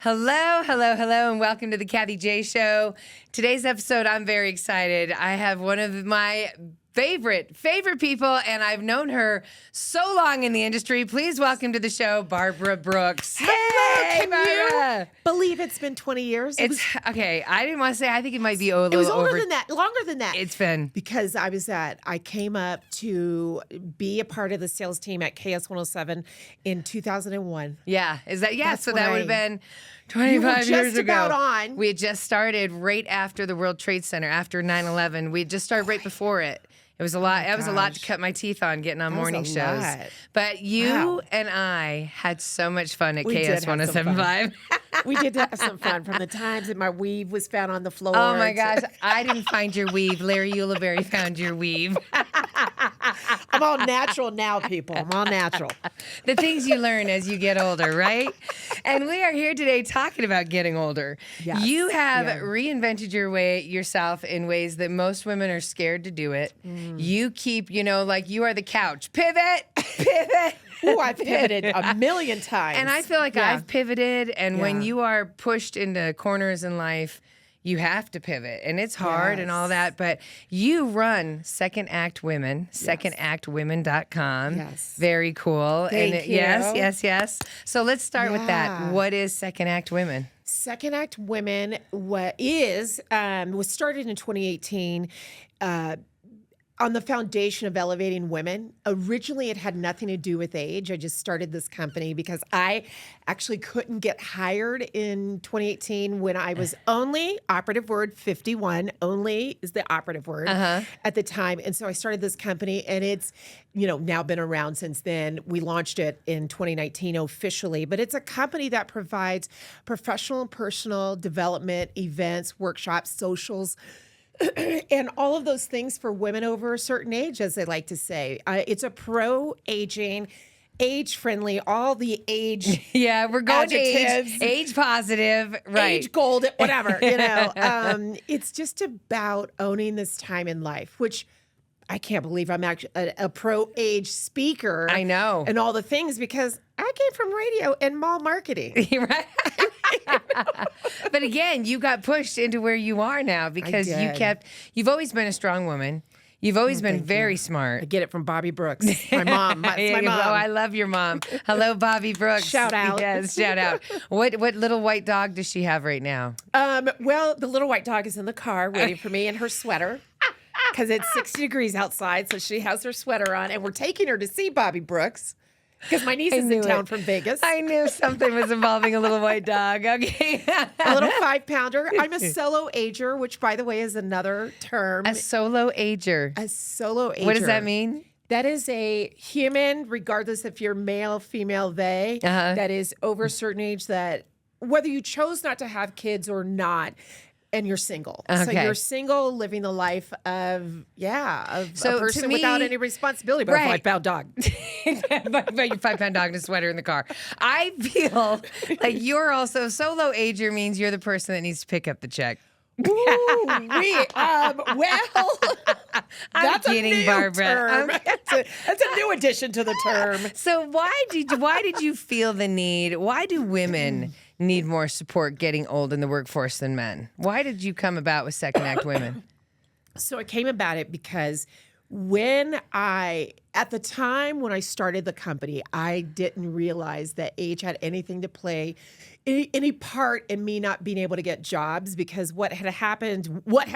Hello, hello, hello, and welcome to the Kathie J Show. Today's episode, I'm very excited. I have one of my favorite people, and I've known her so long in the industry. Please welcome to the show, Barbara Brooks. Hello, can Barbara. you believe it's been 20 years? Okay. I didn't want to say. I think it might be a little. It was older over. than that, longer than that. It's been because I came up to be a part of the sales team at KS 107 in 2001. Yeah. Is that That's so that would have been 25 You were years just ago. about on. We had just started right after the World Trade Center, after 9/11. We had just started right before it. It was a lot. That was a lot to cut my teeth on getting on morning shows. Lot. But you and I had so much fun at KS 107.5. We did have some fun from the times that my weave was found on the floor. Oh my gosh. I didn't find your weave. Larry Ulibarri found your weave. I'm all natural now, people. I'm all natural. The things you learn as you get older, right? And we are here today talking about getting older. Yes. You have reinvented yourself in ways that most women are scared to do it. You keep, like you are the couch. Pivot. Ooh, I've pivoted a million times. And I feel like I've pivoted. And when you are pushed into corners in life, you have to pivot. And it's hard and all that. But you run Second Act Women, SecondActWomen.com. Yes. Very cool. Thank you. Yes. So let's start with that. What is Second Act Women? Second Act Women was started in 2018 on the foundation of elevating women. Originally, it had nothing to do with age. I just started this company because I actually couldn't get hired in 2018 when I was only, operative word, 51. Only is the operative word at the time. And so I started this company, and it's now been around since then. We launched it in 2019 officially, but it's a company that provides professional and personal development, events, workshops, socials, and all of those things for women over a certain age, as they like to say. It's a pro-aging, age-friendly, all the age Yeah, we're going adjectives, to age positive, right? age gold, whatever. It's just about owning this time in life, which I can't believe I'm actually a pro-age speaker. I know. And all the things, because I came from radio and mall marketing. Right. But again, you got pushed into where you are now because you've always been a strong woman. You've always been very smart. I get it from Bobby Brooks, my mom. That's my mom. Oh, I love your mom. Hello, Bobby Brooks. Shout out. Yes, shout out. What little white dog does she have right now? Well, the little white dog is in the car waiting for me in her sweater because it's 60 degrees outside, so she has her sweater on, and we're taking her to see Bobby Brooks. Because my niece is in town from Vegas. I knew something was involving a little white dog. Okay. A little 5-pounder. I'm a solo ager, which, by the way, is another term. A solo ager. A solo ager. What does that mean? That is a human, regardless if you're male, female, they, that is over a certain age, that whether you chose not to have kids or not, and you're single. Okay. So you're single, living the life of a person without any responsibility, but a 5-pound dog. but your 5-pound dog and a sweater in the car. I feel like you're also solo ager means you're the person that needs to pick up the check. Well, that's kidding, a new Barbara. term. That's a new addition to the term. So why did you feel the need? Why do women need more support getting old in the workforce than men? Why did you come about with Second Act Women? So I came about it because at the time when I started the company, I didn't realize that age had anything to play, any part in me not being able to get jobs, because what had happened was...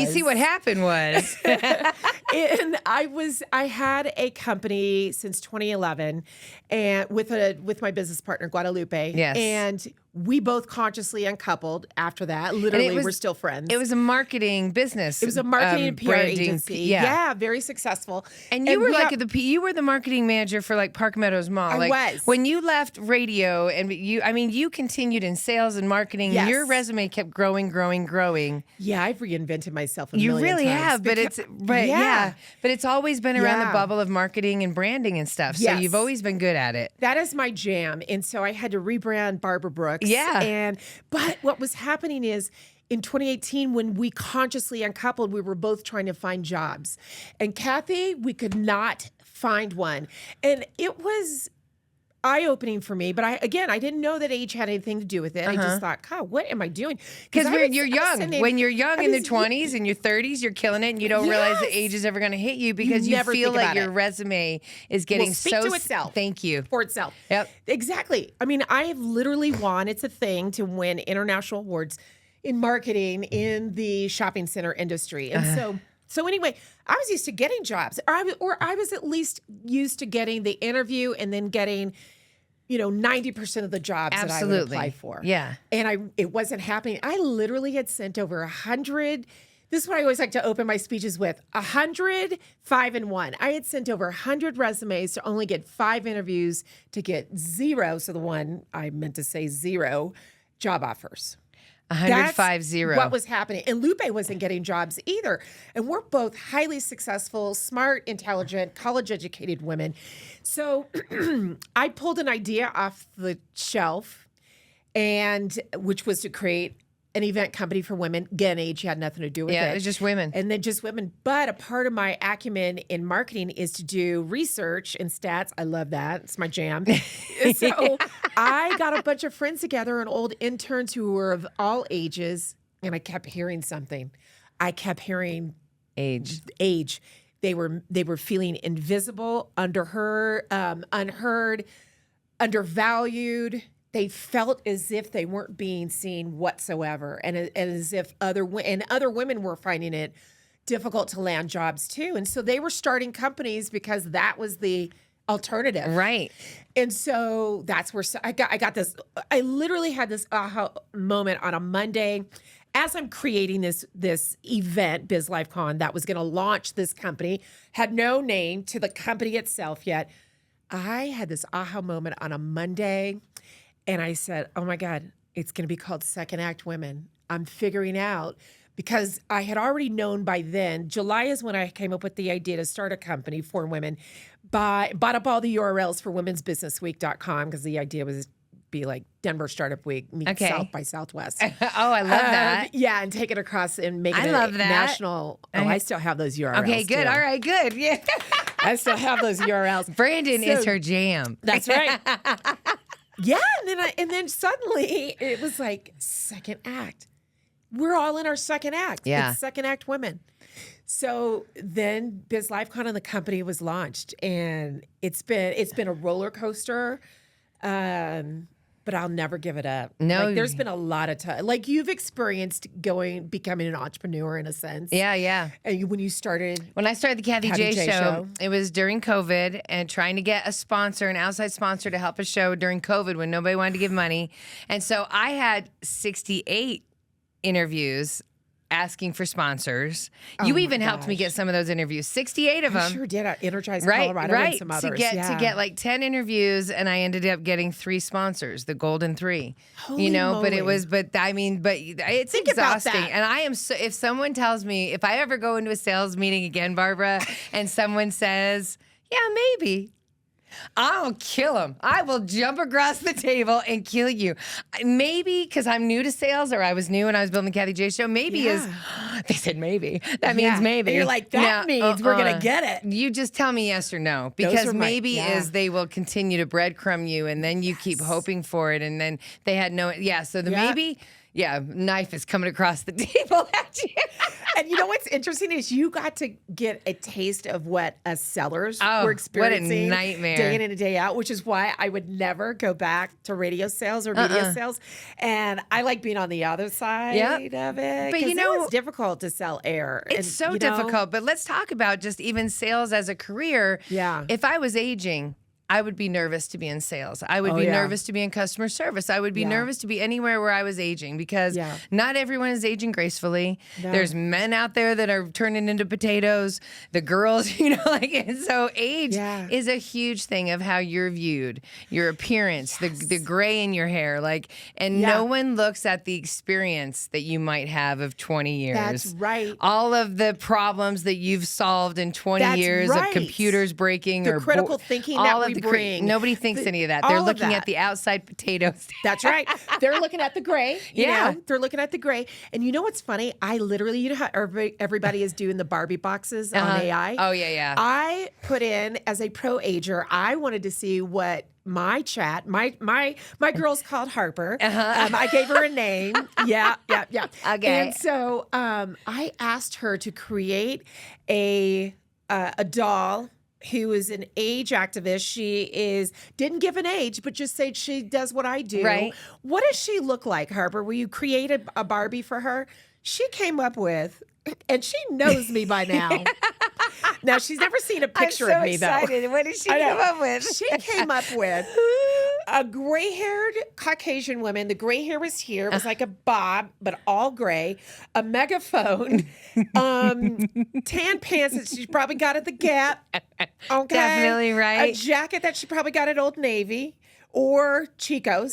You see, what happened was... And I had a company since 2011, and with my business partner Guadalupe. Yes. And we both consciously uncoupled after that. Literally, we're still friends. It was a marketing business. It was a marketing and PR branding, agency. Yeah, very successful. And you were you were the marketing manager for like Park Meadows Mall. I was. When you left radio, and you continued in sales and marketing. Yes. Your resume kept growing. Yeah, I've reinvented myself a You million really times. have, but but it's always been around the bubble of marketing and branding and stuff. So Yes. you've always been good at it. That is my jam. And so I had to rebrand Barbara Brooks. Yeah. But what was happening is, in 2018, when we consciously uncoupled, we were both trying to find jobs. And Kathie, we could not find one. And it was eye-opening for me. But I didn't know that age had anything to do with it. I just thought, God, what am I doing? Because you're young. When you're young in the 20s and your 30s, you're killing it, and you don't realize that age is ever going to hit you because you feel like your resume is getting speak to itself. Thank you. For itself. Yep. Exactly. I mean, I have literally won. It's a thing to win international awards in marketing in the shopping center industry. And so anyway, I was used to getting jobs, or I was at least used to getting the interview and then getting, 90% of the jobs that I would apply for. Yeah. And it wasn't happening. I literally had sent over 100. This is what I always like to open my speeches with: 100, 5 and 1. I had sent over 100 resumes to only get 5 interviews to get 0. So the one I meant to say 0 job offers. 105-0. What was happening. And Lupe wasn't getting jobs either. And we're both highly successful, smart, intelligent, college-educated women. So I pulled an idea off the shelf, which was to create an event company for women. Again, age had nothing to do with it. Yeah, it was just women. And then just women. But a part of my acumen in marketing is to do research and stats. I love that. It's my jam. So I got a bunch of friends together and old interns who were of all ages. And I kept hearing something. I kept hearing age. They were feeling invisible, unheard, undervalued. They felt as if they weren't being seen whatsoever, and as if other women were finding it difficult to land jobs too. And so they were starting companies because that was the alternative, right? And so that's where I got this. I literally had this aha moment on a Monday as I'm creating this event, BizLifeCon, that was going to launch this company. Had no name to the company itself yet. I had this aha moment on a Monday. And I said, oh my God, it's going to be called Second Act Women. I'm figuring out, because I had already known by then. July is when I came up with the idea to start a company for women. Bought up all the URLs for womensbusinessweek.com, because the idea was be like Denver Startup Week meets South by Southwest. Oh, I love that. Yeah, and take it across and make it national. Oh, I still have those URLs. Okay, good. Too. All right, good. Yeah. I still have those URLs. Brandon is her jam. That's right. Yeah, and then suddenly it was like Second Act. We're all in our second act. Yeah. It's Second Act Women. So then BizLifeCon and the company was launched, and it's been a roller coaster. But I'll never give it up. No, there's been a lot of time. Like you've experienced becoming an entrepreneur in a sense. Yeah. And when I started the Kathie J show, it was during COVID and trying to get a sponsor, an outside sponsor, to help a show during COVID when nobody wanted to give money. And so I had 68 interviews asking for sponsors. You even helped me get some of those interviews. 68 of them. I sure did. I Energized Colorado and some others. To get like 10 interviews, and I ended up getting 3 sponsors, the golden 3. Holy moly. But it's Think exhausting. about that. And I am so, if someone tells me, if I ever go into a sales meeting again, Barbara, and someone says, yeah, maybe, I'll kill them. I will jump across the table and kill you. Maybe because I'm new to sales, or I was new when I was building the Kathie J show. Maybe is, they said maybe. That means maybe. And you're like, that means we're going to get it. You just tell me yes or no. Because maybe is they will continue to breadcrumb you, and then you keep hoping for it. And then they had no, so the maybe. Yeah, knife is coming across the table at you. And you know what's interesting is you got to get a taste of what us sellers were experiencing. What a nightmare. Day in and day out, which is why I would never go back to radio sales or media sales. And I like being on the other side of it. But it's difficult to sell air. It's so difficult. But let's talk about just even sales as a career. Yeah. If I was aging, I would be nervous to be in sales. I would be nervous to be in customer service. I would be nervous to be anywhere where I was aging, because not everyone is aging gracefully. No. There's men out there that are turning into potatoes. The girls, and so age is a huge thing of how you're viewed, your appearance, the gray in your hair, no one looks at the experience that you might have of 20 years. That's right. All of the problems that you've solved in 20 years of computers breaking, the critical thinking that we bring. Nobody thinks any of that. They're looking at the outside potatoes. That's right. They're looking at the gray. You Yeah. know? They're looking at the gray. And you know what's funny? I literally, you know how everybody is doing the Barbie boxes on AI? Oh, yeah. I put in, as a pro ager, I wanted to see what my chat. My girl's called Harper. I gave her a name. Yeah. Okay. And so I asked her to create a doll who is an age activist. She didn't give an age, but just said she does what I do. Right. What does she look like, Harper? Will you create a Barbie for her? She came up with, and she knows me by now. Now, she's never seen a picture of me, though. I'm so excited. What did she come up with? She came up with a gray-haired Caucasian woman. The gray hair was here. It was like a bob, but all gray. A megaphone. Tan pants that she probably got at the Gap. Okay. Definitely right. A jacket that she probably got at Old Navy or Chico's.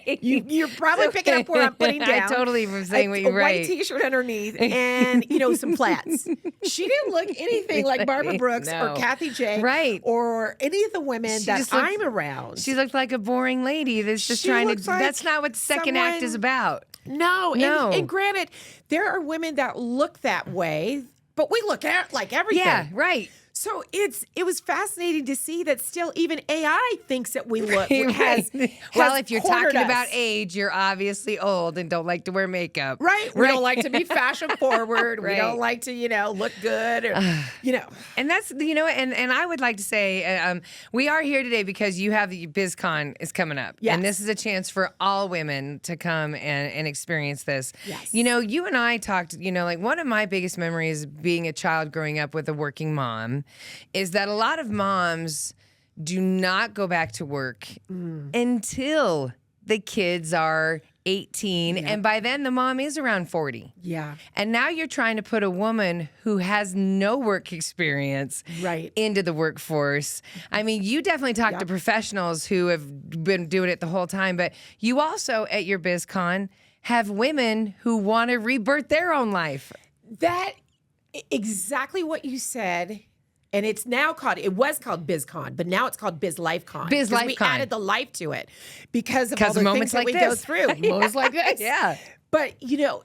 You're probably picking up where I'm putting down. I totally was saying what you're right. A white T-shirt underneath and, some flats. She didn't look anything like Barbara Brooks or Kathie J. Right. Or any of the women I'm around. She looked like a boring lady that's just trying to, that's not what the second act is about. No. And granted, there are women that look that way, but we look at like everything. Yeah, right. So it was fascinating to see that still even AI thinks that we look. Right. Well, if you're talking us. about age, you're obviously old and don't like to wear makeup. Right. We don't like to be fashion forward. Right. We don't like to, look good or, And that's, and I would like to say, we are here today because you have the BizCon is coming up. Yes. And this is a chance for all women to come and experience this. Yes. You and I talked, like one of my biggest memories being a child growing up with a working mom is that a lot of moms do not go back to work until the kids are 18. Yep. And by then the mom is around 40. Yeah. And now you're trying to put a woman who has no work experience into the workforce. I mean, you definitely talk to professionals who have been doing it the whole time, but you also at your BizCon have women who want to rebirth their own life. That exactly what you said. And it was called BizCon, but now it's called BizLifeCon. BizLifeCon. We added the life to it because of all the moments things like that we go this. through. Moments like this. Yeah. But,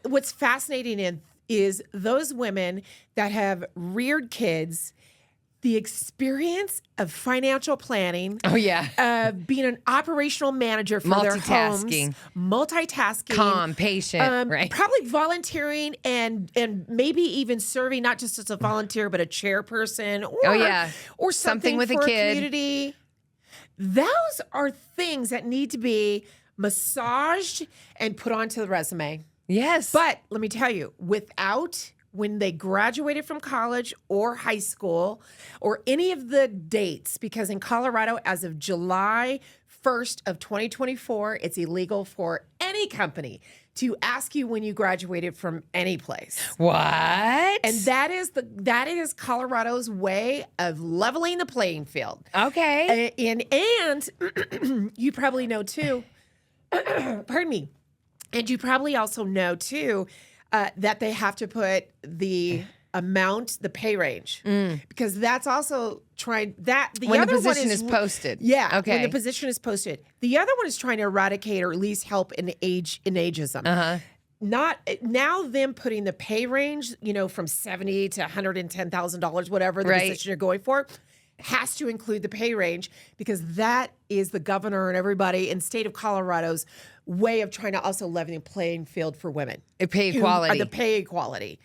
what's fascinating is those women that have reared kids, the experience of financial planning. Oh, yeah. Being an operational manager for their homes. Multitasking. Calm, patient, right. Probably volunteering and maybe even serving, not just as a volunteer, but a chairperson or something with for a kid. Community. Those are things that need to be massaged and put onto the resume. Yes. But let me tell you, when they graduated from college or high school or any of the dates, because in Colorado, as of July 1st of 2024, it's illegal for any company to ask you when you graduated from any place. What? And that is Colorado's way of leveling the playing field. Okay. And you probably know too, pardon me, and you probably also know too, that they have to put the pay range, because that's also when the position is posted. Yeah. Okay. When the position is posted. The other one is trying to eradicate or at least help in ageism. Not now them putting the pay range, from $70,000 to $110,000, whatever the position you're going for, has to include the pay range, because that is the governor and everybody in state of Colorado's way of trying to also level the playing field for women. The pay equality.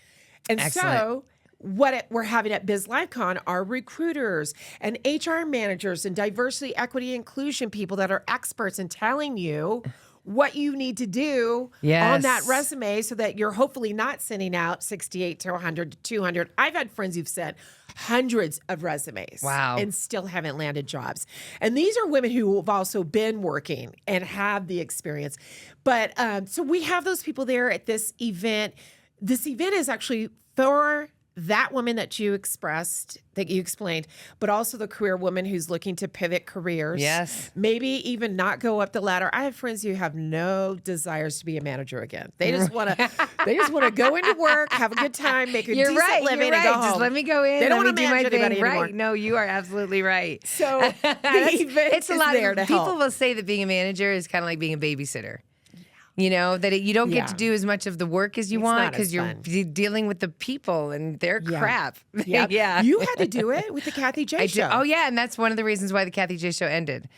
And Excellent. So what we're having at BizLifeCon are recruiters and HR managers and diversity, equity, inclusion people that are experts in telling you what you need to do on that resume so that you're hopefully not sending out 68 to 100 to 200. I've had friends who've sent hundreds of resumes and still haven't landed jobs. And these are women who have also been working and have the experience. But so we have those people there at this event. This event is actually for that woman that you explained, but also the career woman who's looking to pivot careers. Yes. Maybe even not go up the ladder. I have friends who have no desires to be a manager again. They just want to go into work, have a good time, make a decent living, and go home. Just let me go in. They don't want do to manage anybody anymore. Right. No, you are absolutely right. So the event it's a lot there of to people help. will say that being a manager is kind of like being a babysitter. You know, that you don't get to Yeah. do as much of the work as you It's want not because as you're fun. dealing with the people and their crap. Yep. Yeah. You had to do it with the Kathie J I show. did. Oh, yeah. And that's one of the reasons why the Kathie J show ended.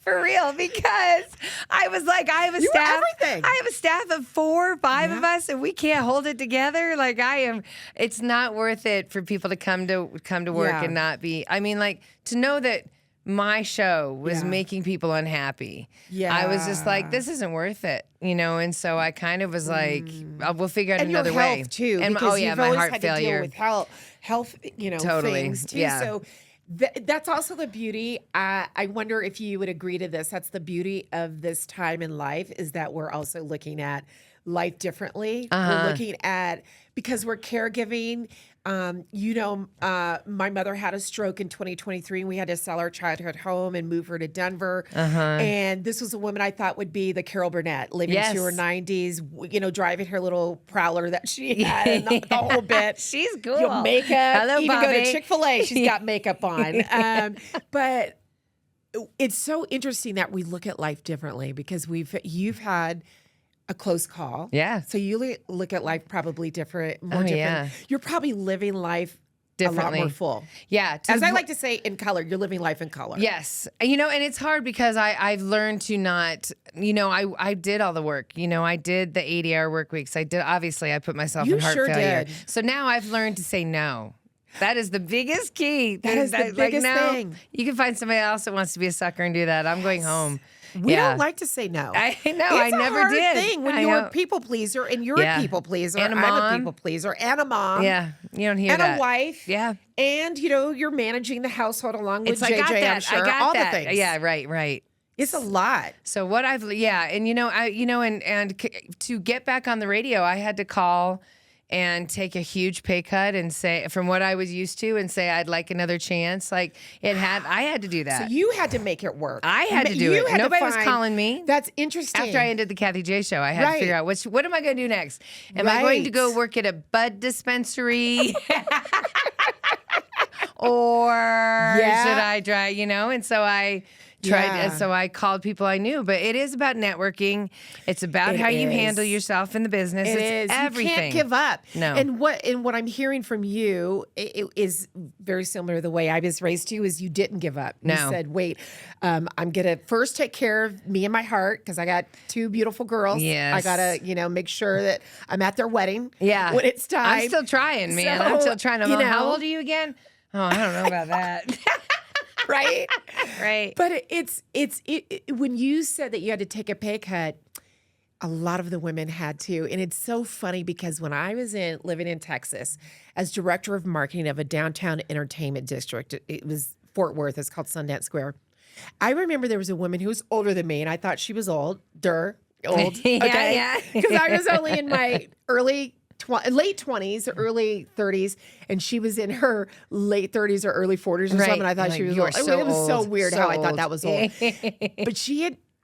For real, because I was like, I have a You were staff. everything. I have a staff of 4 or 5 of Yeah. us, and we can't hold it together. Like it's not worth it for people to come to work Yeah. and not be. I mean, like to know that my show was Yeah. making people unhappy. I was just like, this isn't worth it, you know. And so I kind of was like, we'll figure out And another your way. health too, And because yeah, you've my always heart had failure. to deal with health, Totally. things too. Yeah. So that's also the beauty. I wonder if you would agree to this. That's the beauty of this time in life, is that we're also looking at life differently. We're looking at, because we're caregiving. My mother had a stroke in 2023, and we had to sell our childhood home and move her to Denver. And this was a woman I thought would be the Carol Burnett, living Yes. to her 90s, driving her little prowler that she had, and the whole bit. She's cool. Your makeup. Hello, even go to Bobby. Chick-fil-A, she's got makeup on. But it's so interesting that we look at life differently, because you've had a close call. Yeah. So you look at life probably more different. yeah. You're probably living life Differently. a lot more full. Yeah. As I like to say, in color, you're living life in color. Yes. And it's hard because I've learned to not, I did all the work. I did the 80-hour work weeks. I put myself You in heart sure failure. did. So now I've learned to say no. That is the biggest key. That is the biggest thing. You can find somebody else that wants to be a sucker and do that. I'm going home. We Yeah. don't like to say no. I know. It's I never a hard did. thing when I you're know. a people pleaser, and you're Yeah. a people pleaser. And a I'm a mom. people pleaser, and a mom. Yeah. You don't hear And that. a wife. Yeah. And you're managing the household along with It's like, JJ, I got that. I'm sure. I got all that. the things. Yeah. Right. It's a lot. So what and to get back on the radio, I had to call and take a huge pay cut and say, from what I was used to, and say I'd like another chance. I had to do that. So you had to make it work. I had to do You it. had to Nobody was find- calling me. That's interesting. After I ended the Kathie J show, I had to Right. figure out what am I going to do next? Am I going to Right. go work at a bud dispensary? Or Yeah. should I try, And so I tried, Yeah. so I called people I knew. But it is about networking. It's about It how you is. handle yourself in the business. It It's is. everything. You can't give up. No. And what I'm hearing from you it is very similar to the way I was raised too. Is you didn't give up. You No. said, "Wait, I'm gonna first take care of me and my heart, because I got 2 beautiful girls. Yes. I gotta make sure that I'm at their wedding. Yeah. when it's time. I'm still trying, man. I'm So, still trying. you know. How old are you again? Oh, I don't know about that. right." Right. But when you said that you had to take a pay cut, a lot of the women had to. And it's so funny, because when I was living in Texas as director of marketing of a downtown entertainment district, it was Fort Worth, it's called Sundance Square. I remember there was a woman who was older than me, and I thought she was old. Old. Okay. Yeah. Because I was only in my late 20s, early 30s, and she was in her late 30s or early 40s or Right. something. I thought Like, she was you are old. so It was so old. weird So how I thought old. that was old. But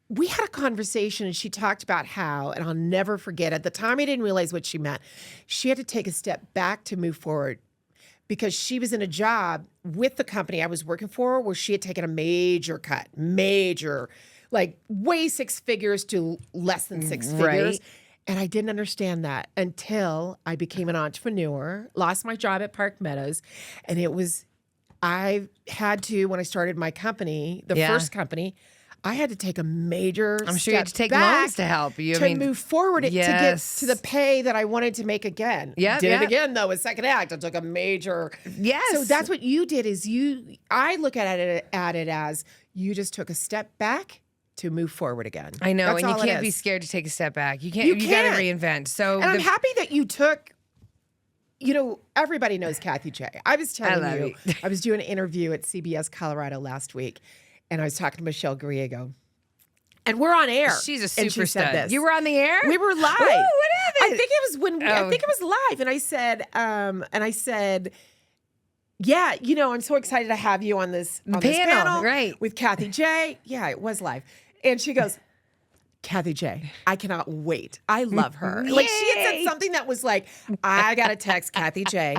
we had a conversation, and she talked about how, and I'll never forget, at the time I didn't realize what she meant. She had to take a step back to move forward, because she was in a job with the company I was working for where she had taken a major cut, like way 6 figures to less than 6 figures. Right. And I didn't understand that until I became an entrepreneur, lost my job at Park Meadows. And I had to, when I started my company, the Yeah. first company, I had to take a major I'm sure you had to step take back loans to help you. to move forward to get yes. to the pay that I wanted to make again. Yep, Did yep. it again though with Second Act. I took a major. Yes. So that's what you did. I look at it as you just took a step back to move forward again. I know, That's and you all it can't be is. scared to take a step back. You can't. You got to can't. reinvent. So And I'm happy that you took. Everybody knows Kathie J. I was telling love you, it. I was doing an interview at CBS Colorado last week, and I was talking to Michelle Griego. And we're on air. she's a And she super said stud. this. You were on the air. We were live. Ooh, what happened? I think it was I Oh. think it was live, and I said, yeah, I'm so excited to have you on this panel right. with Kathie J. Yeah, it was live, and she goes, Kathie J, I cannot wait. I love her. Like she had said Yay. something that was like, I gotta text Kathie J.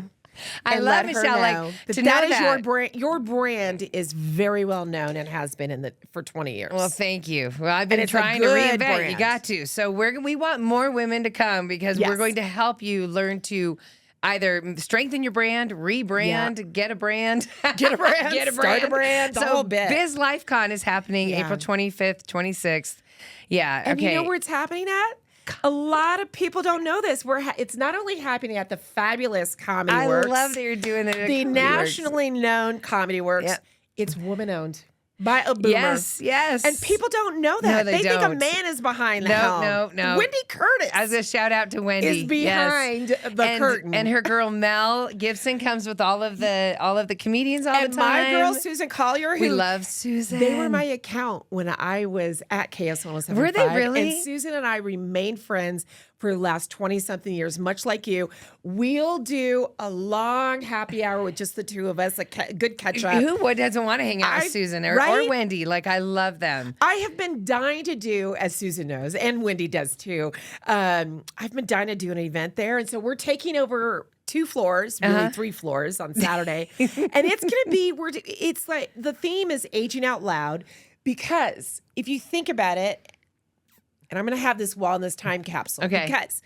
I and love let her Michelle. know Like that to that know is that. your brand. Your brand is very well known and has been for 20 years. Well, thank you. Well, I've been it's a trying to good reinvent. You brand. got to. So we want more women to come because we're Yes. going to help you learn to either strengthen your brand, rebrand, get a brand, Get a brand, get a start a brand, the So whole bit. BizLifeCon is happening Yeah. April 25th, 26th. Yeah. And okay. you know where it's happening at? A lot of people don't know this. It's not only happening at the fabulous Comedy I Works, love that you're doing it. At the Comedy Works. nationally known Comedy Works. Yep. It's woman-owned by a boomer. Yes. And people don't know No, that. they think a don't. man is behind the No, helm. no. Wendy Curtis As a shout out to Wendy is behind the curtain. and her girl Mel Gibson comes with all of the comedians all And the time. my girl Susan Collier, who we love Susan. they were my account when I was at KS 107.5. Were they really? And Susan and I remained friends for the last 20-something years, much like you. We'll do a long happy hour with just the two of us, good catch-up. Who doesn't want to hang out with Susan or right? Wendy? Like, I love them. I have been dying to do, as Susan knows, and Wendy does too. I've been dying to do an event there. And so we're taking over 2 floors, really 3 floors on Saturday. And it's going to be, it's like the theme is aging out loud, because if you think about it, and I'm going to have this wellness time capsule. Okay. Because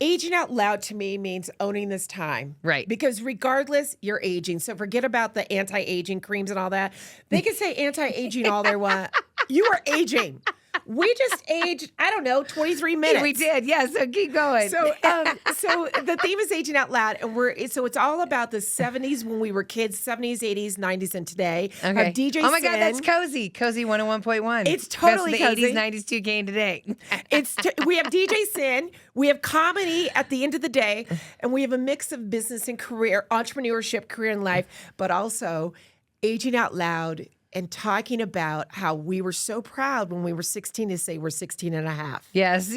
aging out loud to me means owning this time. Right. Because regardless, you're aging. So forget about the anti-aging creams and all that. They can say anti-aging all they want. You are aging. We just aged, I don't know, 23 minutes. We did, yeah. So keep going. So the theme is aging out loud, and so it's all about the 70s when we were kids, 70s, 80s, 90s, and today. Okay. DJ Oh my God, Sin. that's cozy. Cozy 101.1. It's totally Best of the cozy. 80s, 90s, 2K and today. We have DJ Sin, we have comedy at the end of the day, and we have a mix of business and career, entrepreneurship, career and life, but also aging out loud and talking about how we were so proud when we were 16 to say we're 16 and a half. Yes.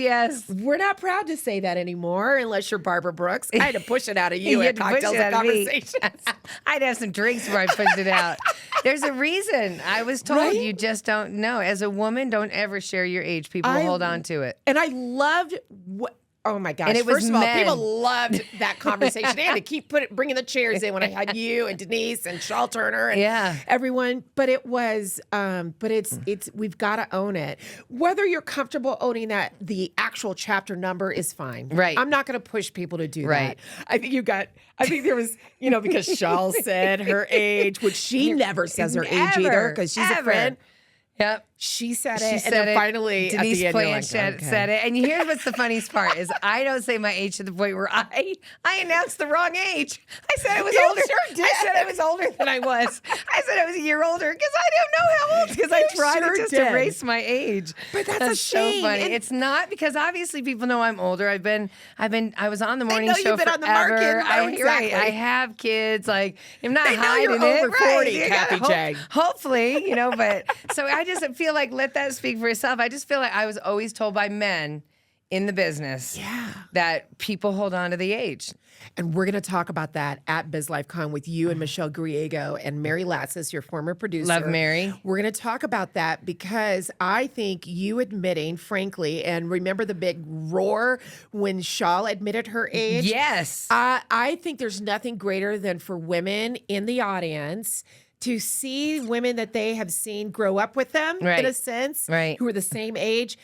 We're not proud to say that anymore unless you're Barbara Brooks. I had to push it out of you You at had to push Cocktails it and out of me. Conversations. I'd have some drinks before I pushed it out. There's a reason. I was told Right? you just don't know. As a woman, don't ever share your age. People will hold on to it. And I loved what. Oh my gosh! And it was First of all, men. people loved that conversation. And to keep bringing the chairs in when I had you and Denise and Shawl Turner and everyone. But it was, it's we've got to own it. Whether you're comfortable owning that the actual chapter number is fine. Right. I'm not going to push people to do Right. that. I think there was, because Shawl said her age, which she never says her age either because she's a friend. Yep. She said She it, said and then it. finally Denise at the end, you're like, Plant okay. said it. And here's what's the funniest part is I don't say my age to the point where I announced the wrong age. I said I was You older. sure did. I said I was older than I was. I said I was a year older because I don't know how old because I You tried sure to just did. erase my age. But that's a shame. so funny. And- It's not because obviously people know I'm older. I was on the morning know show you've been forever. on the market. Right. Exactly. I have kids. Like I'm not They know hiding you're it. over 40, You gotta Kathie J. Hopefully, but so I just feel like let that speak for itself. I just feel like I was always told by men in the business that people hold on to the age. And we're going to talk about that at BizLifeCon with you and Michelle Griego and Mary Latsis, your former producer. Love Mary. We're going to talk about that because I think you admitting, frankly, and remember the big roar when Shawl admitted her age? Yes. I think there's nothing greater than for women in the audience to see women that they have seen grow up with them, in a sense, who are the same age,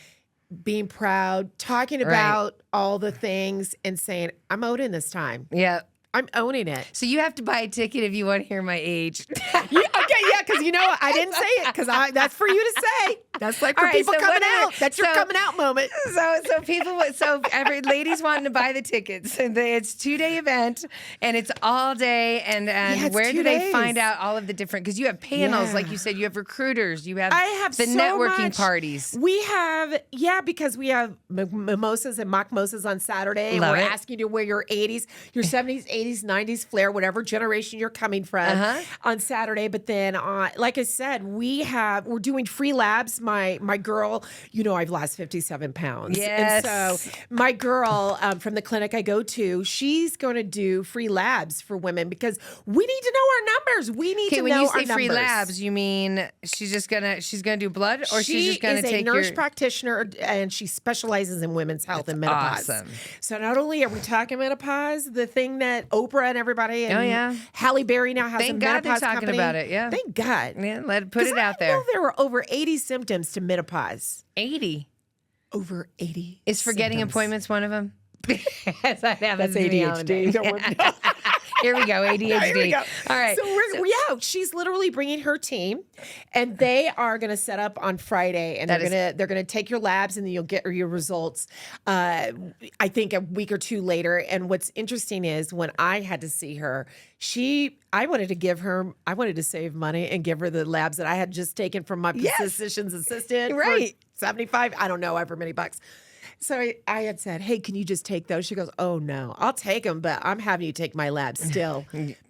being proud, talking about all the things and saying, I'm owning this time. Yeah. I'm owning it. So you have to buy a ticket if you want to hear my age. Okay, yeah, because I didn't say it because that's for you to say. That's like for All right, people so coming whatever. out. That's your coming out moment. So every ladies wanting to buy the tickets, and it's 2-day event, and it's all day. And it's where 2 do they days. find out all of the different? Because you have panels, like you said, you have recruiters, you have I have the so networking much. parties. We have, because we have mimosas and mock mimosas on Saturday. Love and we're it. asking you to wear your 80s, your 70s, 80s, 90s flair, whatever generation you're coming from on Saturday. But then then like I said, we're doing free labs. My girl, I've lost 57 pounds. Yes. And so my girl from the clinic I go to, she's going to do free labs for women because we need to know our numbers. We need to know our numbers. When you say free labs, you mean she's gonna do blood, or she's just gonna take She's a nurse practitioner, and she specializes in women's health and menopause. Awesome. So not only are we talking menopause, the thing that Oprah and everybody and Halle Berry now has Thank a God menopause they're talking company. about it. Yeah. Thank God. Yeah, put it out there. I know there were over 80 symptoms to menopause. 80. Over 80. Is forgetting appointments one of them? Yes, that happens. That's ADHD. Here we go, ADHD. Here we go. All right. So she's literally bringing her team, and they are going to set up on Friday, and they're going to take your labs, and then you'll get your results. I think a week or two later. And what's interesting is when I had to see her, I wanted to save money and give her the labs that I had just taken from my physician's assistant. Right. For 75, I don't know, however many bucks. So I had said, hey, can you just take those? She goes, oh, no, I'll take them, but I'm having you take my labs still.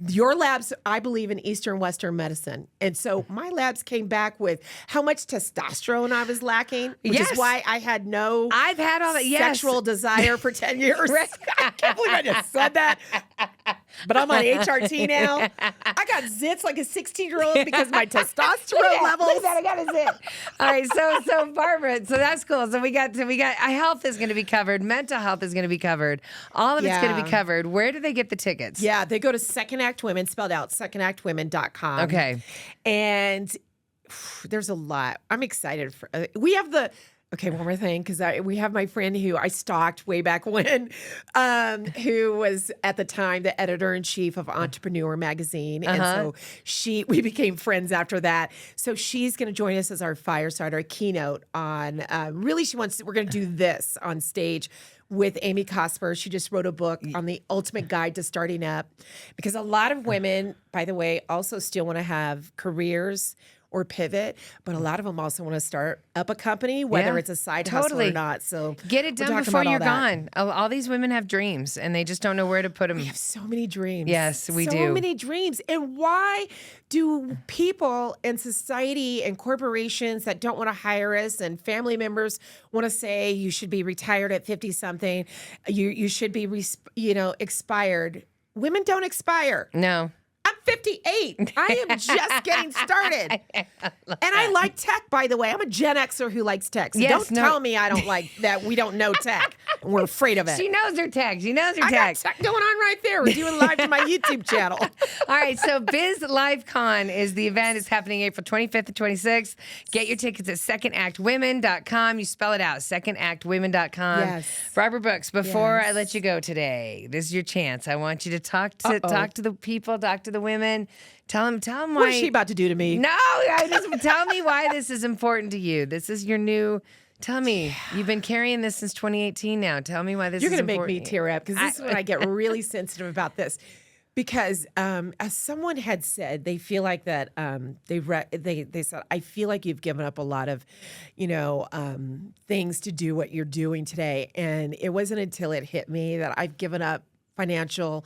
Your labs, I believe in Eastern Western medicine. And so my labs came back with how much testosterone I was lacking, which is why I had I've had all that sexual desire for 10 years. Right. I can't believe I just said that. But I'm on HRT now. I got zits like a 16-year-old because my testosterone levels. Look at that, I got a zit. All right, so Barbara, so that's cool. So we got health is going to be covered, mental health is going to be covered, all of it's going to be covered. Where do they get the tickets? Yeah, they go to Second Act Women, spelled out, SecondActWomen.com. Okay, and there's a lot. I'm excited for. We have Okay, one more thing, because we have my friend who I stalked way back when, who was at the time the editor-in-chief of Entrepreneur magazine. And so we became friends after that. So she's going to join us as our fireside, our keynote on, we're going to do this on stage with Amy Cosper. She just wrote a book on the ultimate guide to starting up, because a lot of women, by the way, also still want to have careers or pivot, but a lot of them also want to start up a company, whether it's a side hustle or not. So get it done before you're gone. All these women have dreams, and they just don't know where to put them. We have so many dreams. Yes, we do. So many dreams. And why do people in society and corporations that don't want to hire us and family members want to say you should be retired at 50-something, you should be expired? Women don't expire. No. I'm 58. I am just getting started. And I like tech, by the way. I'm a Gen Xer who likes tech. So don't tell me I don't like that. We don't know tech. And we're afraid of it. She knows her tech. I got tech going on right there. We're doing live to my YouTube channel. All right. So BizLifeCon is the event. It's happening April 25th and 26th. Get your tickets at SecondActWomen.com. You spell it out, SecondActWomen.com. Yes. Barbara Brooks, before I let you go today, this is your chance. I want you to talk to the people, talk to the women. Tell them why. What is she about to do to me? No, tell me why this is important to you. This is your new. Tell me, you've been carrying this since 2018 now. Tell me why this is important. You're going to make me tear up, because this is when I get really sensitive about this. Because as someone had said, they feel like that they said, I feel like you've given up a lot of, things to do what you're doing today. And it wasn't until it hit me that I've given up financial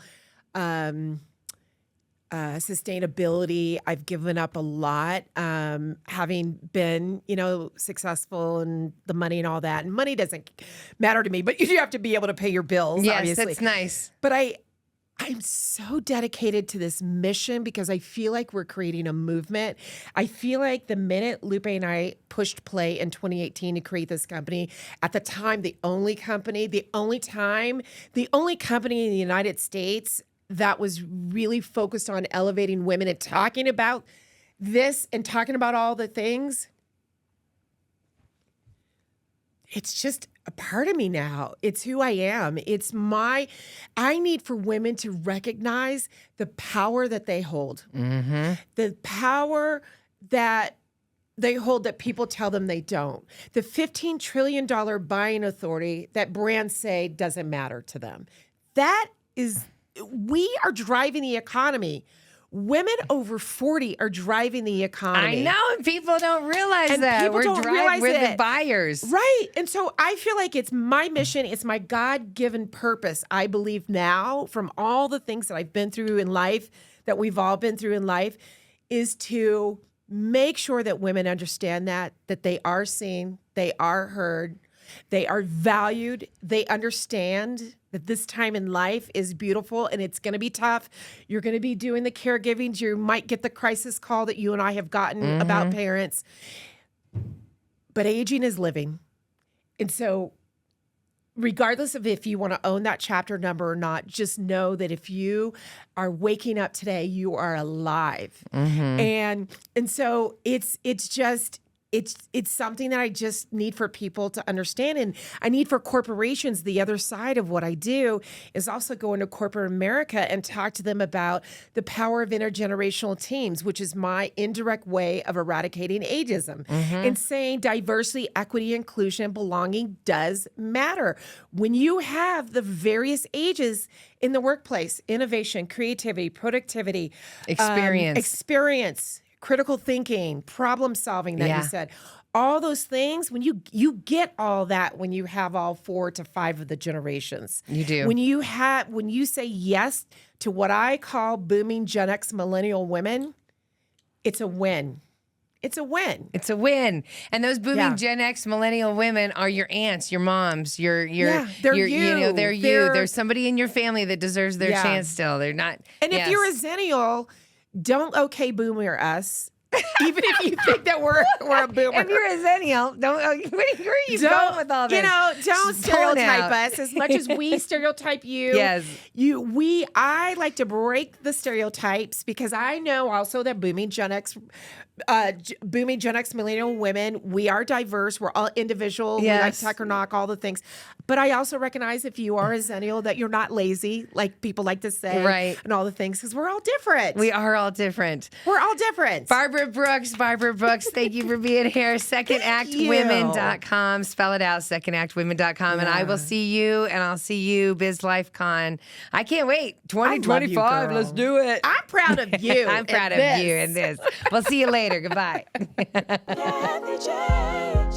sustainability. I've given up a lot, having been, successful and the money and all that. And money doesn't matter to me, but you have to be able to pay your bills, obviously. Yes, that's nice. But I'm so dedicated to this mission because I feel like we're creating a movement. I feel like the minute Lupe and I pushed play in 2018 to create this company, at the time, the only company in the United States that was really focused on elevating women and talking about this and talking about all the things, it's just a part of me now. It's who I am. I need for women to recognize the power that they hold. Mm-hmm. The power that they hold that people tell them they don't. The $15 trillion buying authority that brands say doesn't matter to them. We are driving the economy. Women over 40 are driving the economy. I know, and people don't realize that. We're the buyers. Right. And so I feel like it's my mission. It's my God-given purpose, I believe now, from all the things that I've been through in life, that we've all been through in life, is to make sure that women understand that they are seen, they are heard, they are valued, they understand that this time in life is beautiful and it's going to be tough. You're going to be doing the caregiving. You might get the crisis call that you and I have gotten about parents. But aging is living. And so regardless of if you want to own that chapter number or not, just know that if you are waking up today, you are alive. And so it's something that I just need for people to understand. And I need for corporations, the other side of what I do is also go into corporate America and talk to them about the power of intergenerational teams, which is my indirect way of eradicating ageism and saying diversity, equity, inclusion, and belonging does matter. When you have the various ages in the workplace, innovation, creativity, productivity, experience, critical thinking, problem solving that you said, all those things, when you get all that when you have all 4 to 5 of the generations. You do. When you say yes to what I call booming Gen X millennial women, it's a win. It's a win. It's a win. And those booming Gen X millennial women are your aunts, your moms, they're you. They're you. There's somebody in your family that deserves their chance still. They're not. And if you're a Zennial, don't okay boomer us. Even if you think that we're a boomer. If you're a Zennial, where are you going with all this? Don't stereotype us as much as we stereotype you. Yes. I like to break the stereotypes because I know also that booming Gen X millennial women, we are diverse. We're all individual. We like tuck or knock, all the things. But I also recognize if you are a Zennial that you're not lazy, like people like to say, right? And all the things, because we're all different. We are all different. We're all different. Barbara Brooks, thank you for being here. SecondActWomen.com. Spell it out, SecondActWomen.com. And I will see you, and I'll see you, BizLifeCon. I can't wait. 2025, let's do it. I'm proud of you. I'm proud of you in this. We'll see you later. Goodbye. Kathie J.